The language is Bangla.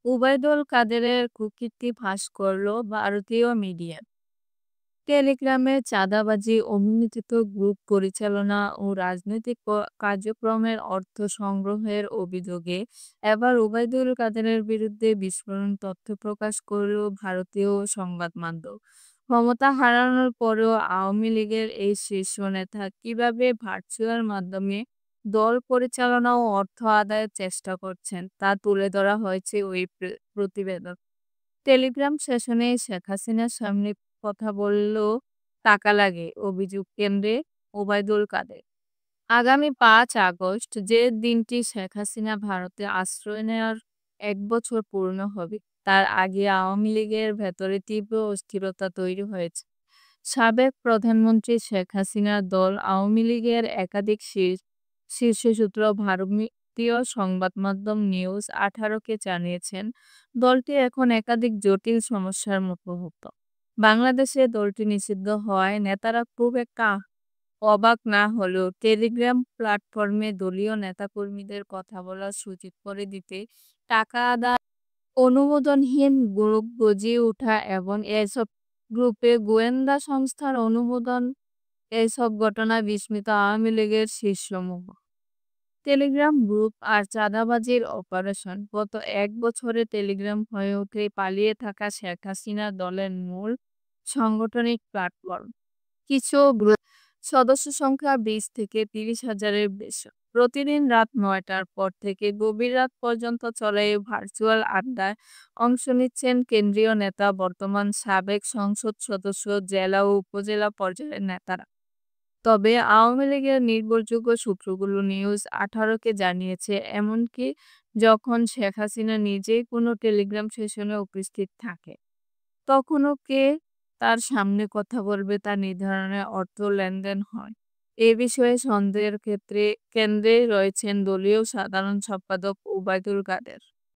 ওবায়দুল কাদেরের কুকীর্তি ফাঁস করল ভারতীয় মিডিয়া। টেলিগ্রামে চাঁদাবাজি, অনিয়ন্ত্রিত গ্রুপ পরিচালনা ও রাজনৈতিক কার্যক্রমের অর্থ সংগ্রহের অভিযোগে এবার ওবায়দুল কাদেরের বিরুদ্ধে বিস্ফোরক তথ্য প্রকাশ করল ভারতীয় সংবাদ মাধ্যম। ক্ষমতা হারানোর পরেও আওয়ামী লীগের এই শীর্ষ নেতা কিভাবে ভার্চুয়াল মাধ্যমে দল পরিচালনা ও অর্থ আদায়ের চেষ্টা করছেন তা তুলে ধরা হয়েছে ওই প্রতিবেদন। টেলিগ্রাম সেশনে শেখ হাসিনার সামনে কথা বললেও টাকা লাগে অভিযোগ কেন্দ্রে ওবায়দুল কাদের। আগামী ৫ আগস্ট যে দিনটি শেখ হাসিনা ভারতে আশ্রয় নেওয়ার ১ বছর পূর্ণ হবে, তার আগে আওয়ামী লীগের ভেতরে তীব্র অস্থিরতা তৈরি হয়েছে। সাবেক প্রধানমন্ত্রী শেখ হাসিনার দল আওয়ামী লীগের একাধিক শীর্ষ সূত্র ভারতীয় সংবাদ মাধ্যম নিউজ ১৮-কে জানিয়েছেন, দলটি এখন একাধিক জটিল সমস্যার মুখোমুখি। বাংলাদেশে দলটি নিষিদ্ধ হওয়ায় নেতারা খুব একটা অবাক না হলেও টেলিগ্রাম প্ল্যাটফর্মে দলীয় নেতাকর্মীদের কথা বলার সুযোগ করে দিতে টাকা আদায়, অনুমোদনহীন গ্রুপ গজিয়ে ওঠা এবং এসব গ্রুপে গোয়েন্দা সংস্থার অনুমোদন, এসব ঘটনায় বিস্মিত আওয়ামী লীগের শীর্ষমহল। টেলিগ্রাম গ্রুপ আর চাঁদাবাজির অপারেশন গত ১ বছরে টেলিগ্রাম হয়ে ওঠে পালিয়ে থাকা শেখ হাসিনা দলের মূল সাংগঠনিক প্ল্যাটফর্ম। কিছু গ্রুপ সদস্য সংখ্যা ২০ থেকে ৩০ হাজারের বেশি। প্রতিদিন রাত ৯টার পর থেকে গভীর রাত পর্যন্ত চলে এই ভার্চুয়াল আড্ডায় অংশ নিচ্ছেন কেন্দ্রীয় নেতা, বর্তমান সাবেক সংসদ সদস্য, জেলা ও উপজেলা পর্যায়ের নেতারা। তবে আওয়ামী লীগের নির্ভরযোগ্য সূত্রগুলো নিউজ ১৮-কে জানিয়েছে, এমনকি যখন শেখ হাসিনা নিজেই কোনো টেলিগ্রাম সেশনে উপস্থিত থাকে, তখনও কে তার সামনে কথা বলবে তা নির্ধারণে অর্থ লেনদেন হয়। এ বিষয়ে সন্দেহের কেন্দ্রে রয়েছেন দলীয় সাধারণ সম্পাদক ওবায়দুল কাদের।